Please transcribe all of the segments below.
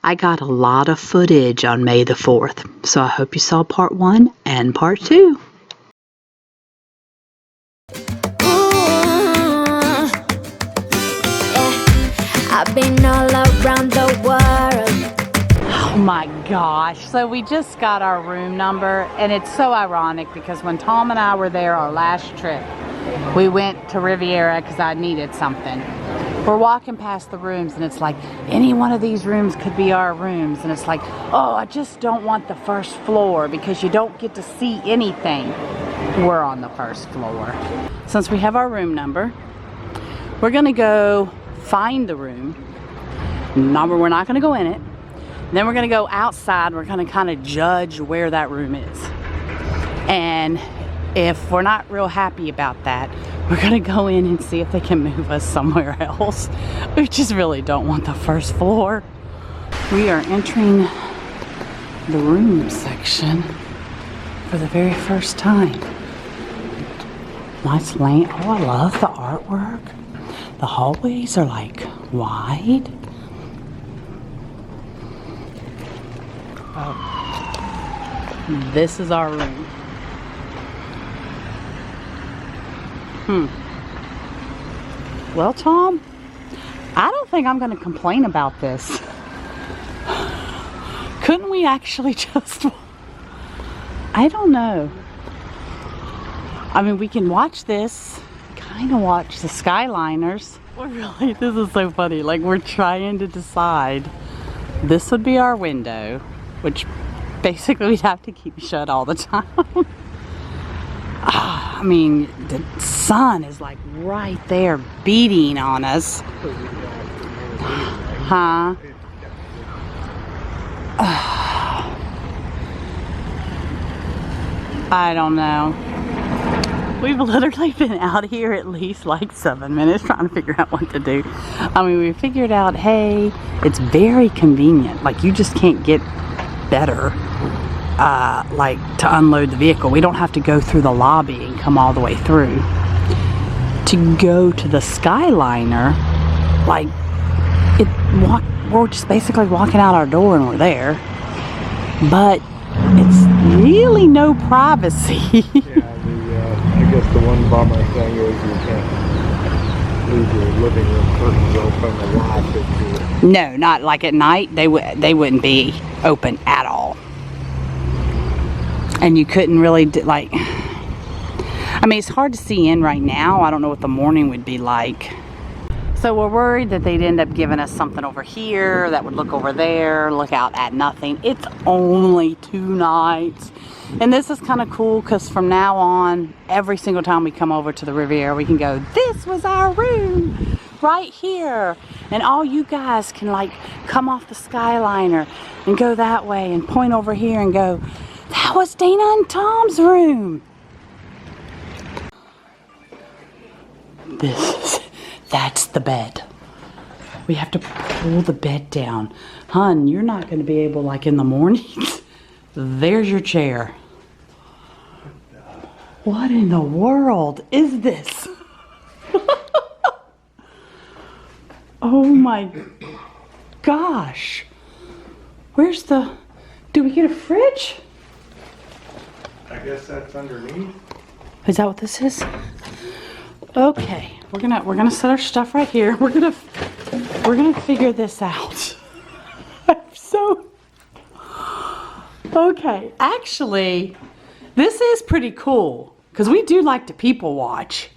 I got a lot of footage on May the 4th, so I hope you saw part 1 and part 2. I've been all around the world. Oh my gosh, so we just got our room number, and it's so ironic because when Tom and I were there our last trip, we went to Riviera because I needed something. We're walking past the rooms and it's like, any one of these rooms could be our rooms, and it's like, oh, I just don't want the first floor because you don't get to see anything. We're on the first floor. Since we have our room number, we're gonna go find the room. We're not gonna go in it. Then we're gonna go outside. We're gonna kind of judge where that room is. And if we're not real happy about that, we're gonna go in and see if they can move us somewhere else. We just really don't want the first floor. We are entering the room section for the very first time. Nice lane. Oh, I love the artwork. The hallways are like wide. Oh. This is our room. Well, Tom, I don't think I'm going to complain about this. Couldn't we actually just... I don't know. I mean, we can watch this, kind of watch the Skyliners. We're really, this is so funny. Like, we're trying to decide. This would be our window, which basically we'd have to keep shut all the time. I mean, the sun is like right there beating on us. Huh? I don't know. We've literally been out here at least like 7 minutes trying to figure out what to do. I mean, we figured out, hey, it's very convenient. Like, you just can't get better. Like to unload the vehicle. We don't have to go through the lobby and come all the way through. To go to the Skyliner, like we're just basically walking out our door and we're there. But it's really no privacy. I guess the one bummer thing is you can't leave your living room curtains open a lot. No, not like at night. They wouldn't be open at all. And you couldn't really like, I mean, it's hard to see in right now. I don't know what the morning would be like. So we're worried that they'd end up giving us something over here that would look over there, look out at nothing. It's only 2 nights. And this is kind of cool because from now on, every single time we come over to the Riviera, we can go, this was our room right here. And all you guys can like come off the Skyliner and go that way and point over here and go, that was Dana and Tom's room. That's the bed. We have to pull the bed down. Hun, you're not going to be able, like in the mornings. There's your chair. What in the world is this? Oh my gosh. Where's the, do we get a fridge? I guess that's underneath. Is that what this is? Okay, we're gonna set our stuff right here. We're gonna figure this out. I'm so okay. Actually, this is pretty cool because we do like to people watch,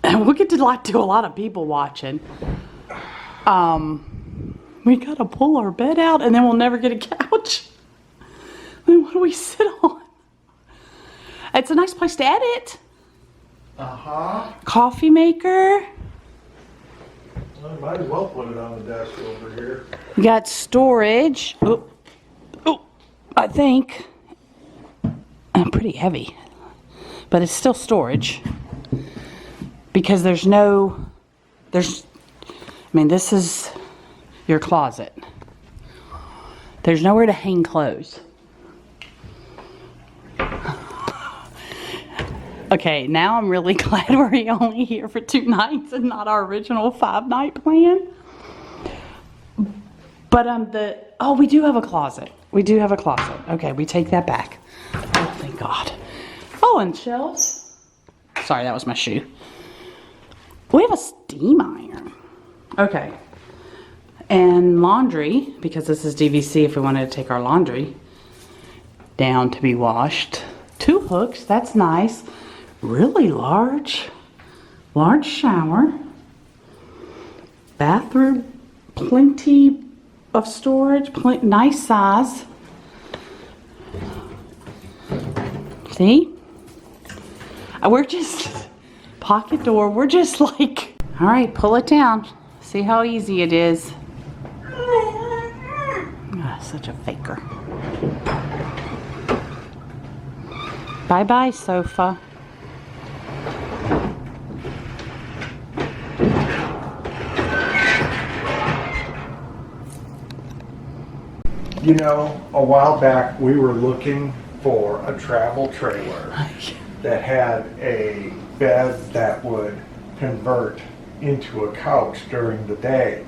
and we'll get to like do a lot of people watching. We gotta pull our bed out, and then we'll never get a couch. Then what do we sit on? It's a nice place to edit. Coffee maker. I might as well put it on the desk over here. We got storage. Oh, I think. Pretty heavy. But it's still storage. Because I mean, this is your closet. There's nowhere to hang clothes. Okay, now I'm really glad we're only here for 2 nights and not our original 5-night plan. But oh, we do have a closet. We do have a closet. Okay, we take that back. Oh, thank God. Oh, and shelves. Sorry, that was my shoe. We have a steam iron. Okay. And laundry, because this is DVC if we wanted to take our laundry down to be washed. 2 hooks, that's nice. Really large shower. Bathroom, plenty of storage, nice size. See? We're just, pocket door, we're just like, all right, pull it down. See how easy it is. Such a faker. Bye-bye, sofa. You know, a while back we were looking for a travel trailer that had a bed that would convert into a couch during the day.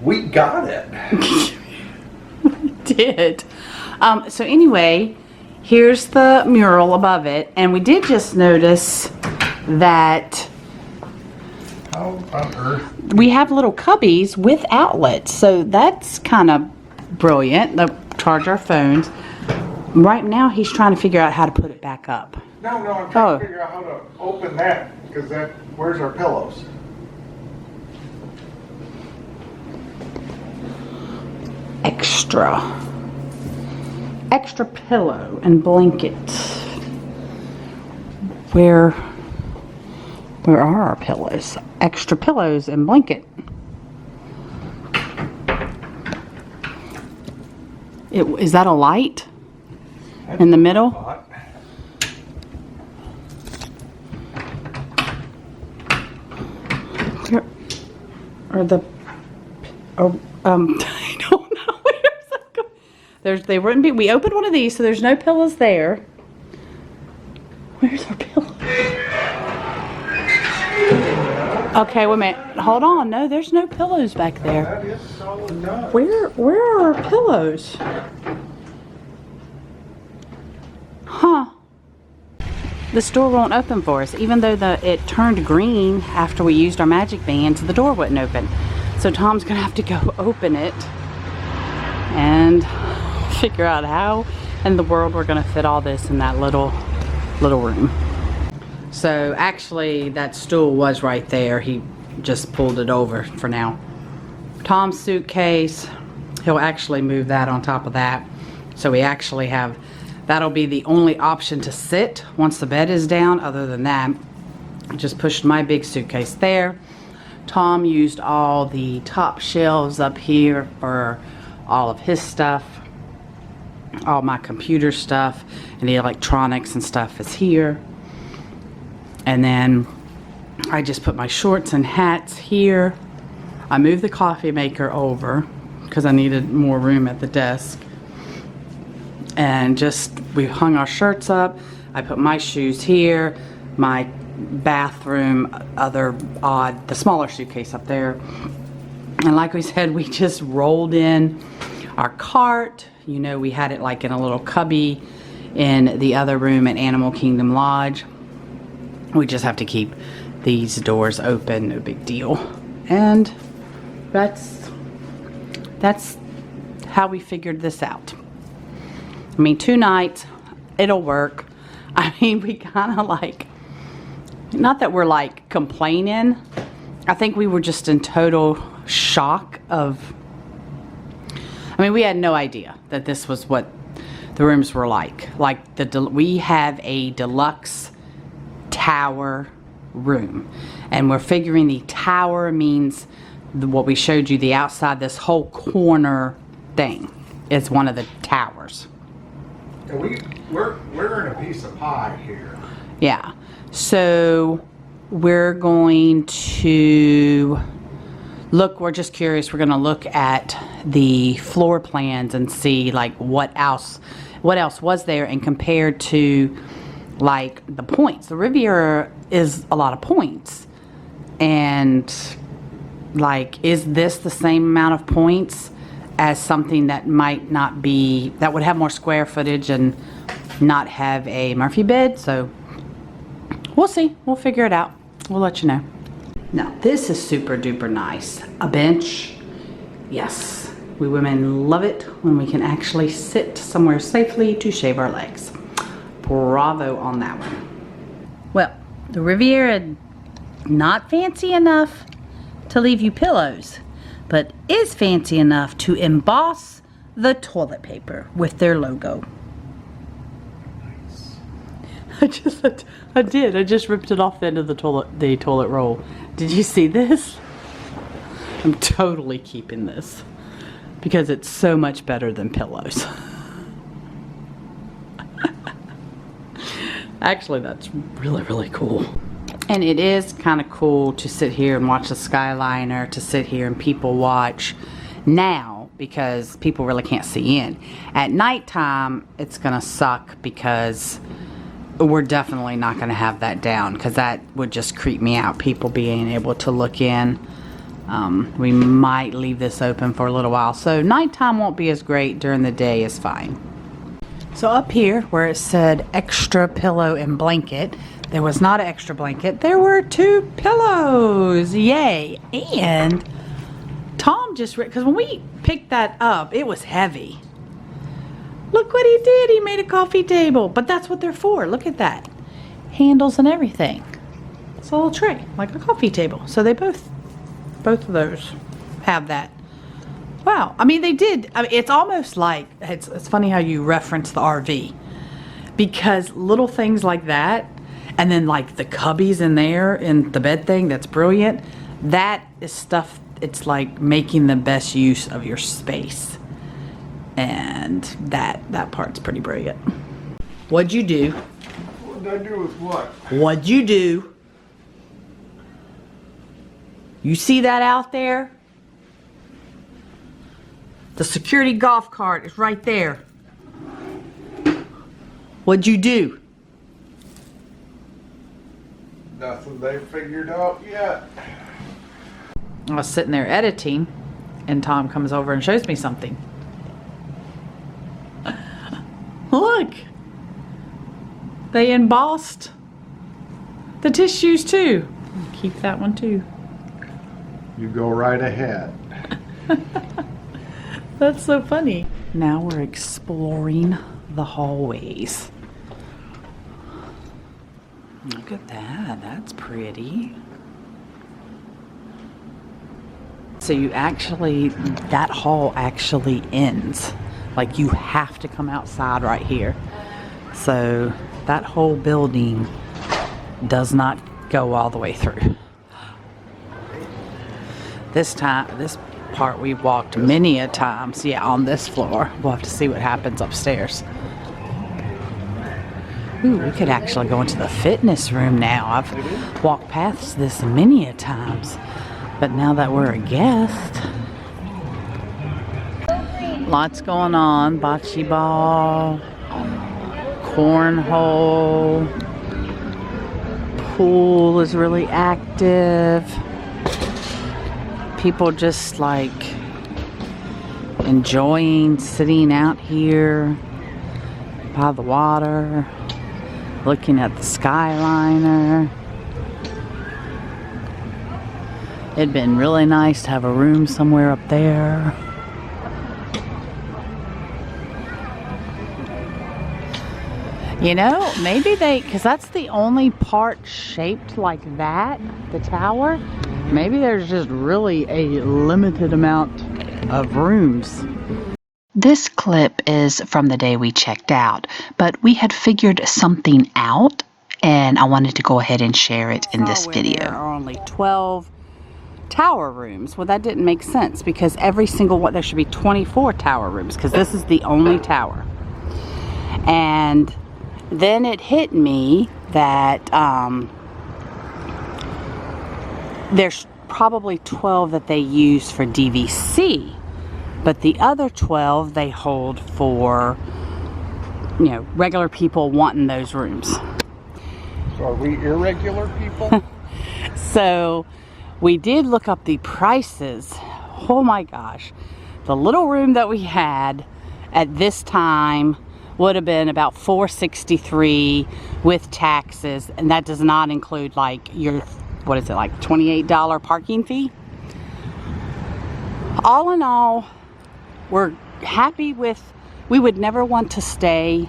We got it. We did. So anyway, here's the mural above it, and we did just notice that How on earth? we have little cubbies with outlets, so that's kind of brilliant. They'll charge our phones. Right now, he's trying to figure out how to put it back up. No, I'm trying to figure out how to open that, because where's our pillows? Extra pillow and blanket. Where are our pillows? Extra pillows and blanket. Is that a light in the middle? Or the I don't know. Where's that go? They wouldn't be. We opened one of these, so there's no pillows there. Where's our pillow? Okay, wait a minute. Hold on. No, there's no pillows back there. That is solid done. Where are our pillows? Huh. The store won't open for us. Even though it turned green after we used our magic bands, the door wouldn't open. So Tom's gonna have to go open it and figure out how in the world we're gonna fit all this in that little room. So actually that stool was right there. He just pulled it over for now. Tom's suitcase, he'll actually move that on top of that. So we actually have, that'll be the only option to sit once the bed is down. Other than that, I just pushed my big suitcase there. Tom used all the top shelves up here for all of his stuff. All my computer stuff and the electronics and stuff is here. And then I just put my shorts and hats here. I moved the coffee maker over because I needed more room at the desk. And we hung our shirts up. I put my shoes here, my bathroom, the smaller suitcase up there. And like we said, we just rolled in our cart. You know, we had it like in a little cubby in the other room at Animal Kingdom Lodge. We just have to keep these doors open, no big deal. And that's how we figured this out. I mean, 2 nights, it'll work. I mean, we kind of like, not that we're like complaining. I think we were just in total shock of, I mean, we had no idea that this was what the rooms were like. Like, we have a deluxe tower room. And we're figuring the tower means what we showed you, the outside, this whole corner thing is one of the towers. We're in a piece of pie here. Yeah. So we're going to look, we're just curious, we're going to look at the floor plans and see like what else was there and compared to like the points. The Riviera is a lot of points. And like, is this the same amount of points as something that might not be, that would have more square footage and not have a Murphy bed? So we'll see. We'll figure it out. We'll let you know. Now, this is super duper nice. A bench. Yes, we women love it when we can actually sit somewhere safely to shave our legs. Bravo on that one. Well, the Riviera, not fancy enough to leave you pillows, but is fancy enough to emboss the toilet paper with their logo. Nice. I just ripped it off the end of the toilet roll. Did you see this? I'm totally keeping this because it's so much better than pillows. Actually, that's really, really cool. And it is kind of cool to sit here and watch the Skyliner, to sit here and people watch now because people really can't see in. At nighttime, it's gonna suck because we're definitely not gonna have that down because that would just creep me out, people being able to look in. We might leave this open for a little while. So nighttime won't be as great, during the day is fine. So up here where it said extra pillow and blanket, there was not an extra blanket. There were 2 pillows. Yay. And Tom just, because when we picked that up, it was heavy. Look what he did. He made a coffee table. But that's what they're for. Look at that. Handles and everything. It's a little tray, like a coffee table. So they both of those have that. Wow. I mean, they did. I mean, it's almost like, it's funny how you reference the RV. Because little things like that, and then like the cubbies in there in the bed thing, that's brilliant. That is stuff, it's like making the best use of your space. And that part's pretty brilliant. What'd you do? What did I do with what? What'd you do? You see that out there? The security golf cart is right there. What'd you do? Nothing they figured out yet. I was sitting there editing, and Tom comes over and shows me something. Look! They embossed the tissues too. Keep that one too. You go right ahead. That's so funny. Now we're exploring the hallways. Look at that. That's pretty. So you actually, that hall actually ends. Like you have to come outside right here. So that whole building does not go all the way through. This part we've walked many a times. Yeah, on this floor. We'll have to see what happens upstairs. Ooh, we could actually go into the fitness room now. I've walked past this many a times. But now that we're a guest, lots going on. Bocce ball, cornhole, pool is really active. People just like enjoying sitting out here by the water, looking at the Skyliner. It'd been really nice to have a room somewhere up there. You know, maybe because that's the only part shaped like that, the tower. Maybe there's just really a limited amount of rooms. This clip is from the day we checked out, but we had figured something out, and I wanted to go ahead and share it in this video. There are only 12 tower rooms. Well, that didn't make sense because every single one, there should be 24 tower rooms because this is the only tower. And then it hit me that there's probably 12 that they use for DVC, but the other 12 they hold for, you know, regular people wanting those rooms. So are we irregular people? So We did look up the prices. Oh my gosh. The little room that we had at this time would have been about $463 with taxes, and that does not include like your, what is it, like $28 parking fee. All in all, we're happy with, we would never want to stay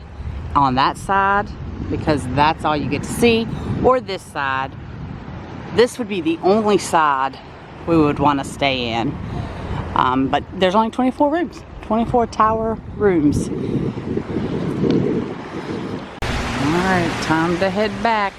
on that side because that's all you get to see, or this side. This would be the only side we would want to stay in. But there's only 24 rooms, 24 tower rooms. Alright, time to head back.